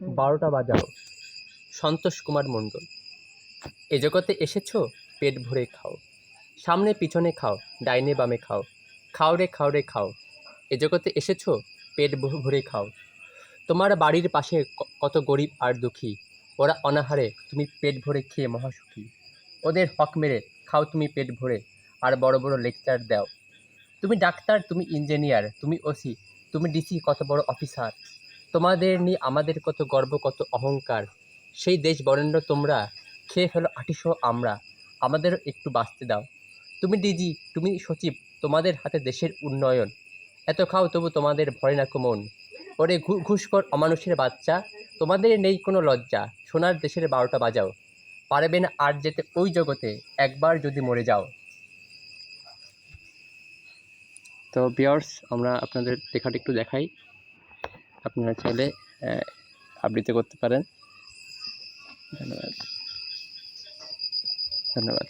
12টা বাজাও। সন্তোষ কুমার মণ্ডল। এ জগতে এসেছো পেট ভরে খাও, সামনে পিছনে খাও, ডাইনে বামে খাও, খাও রে খাও রে খাও। এ জগতে এসেছো পেট ভরে খাও। তোমার বাড়ির পাশে কত গরিব আর দুঃখী, ওরা অনাহারে, তুমি পেট ভরে খেয়ে মহাসুখী। ওদের হক মেরে খাও তুমি পেট ভরে, আর বড় বড় লেকচার দাও। তুমি ডাক্তার, তুমি ইঞ্জিনিয়ার, তুমি ওসি, তুমি ডিসি, কত বড় অফিসার। তোমাদের নিয়ে আমাদের কত গর্ব, কত অহংকার। সেই দেশ বরেণ্য তোমরা, খেয়ে ফেলো আটিসহ আমরা, আমাদেরও একটু বাঁচতে দাও। তুমি ডিজি, তুমি সচিব, তোমাদের হাতে দেশের উন্নয়ন। এত খাও তবু তোমাদের ভরে না মন। ওরে ঘুষখোর অমানুষের বাচ্চা, তোমাদের নেই কোনো লজ্জা। সোনার দেশের 12টা বাজাও, পারবে না আর যেতে ওই জগতে, একবার যদি মরে যাও। তো ভিউয়ার্স, আমরা আপনাদের লেখাটা একটু দেখাই, আপনারা চাইলে আবৃত্তি করতে পারেন। ধন্যবাদ।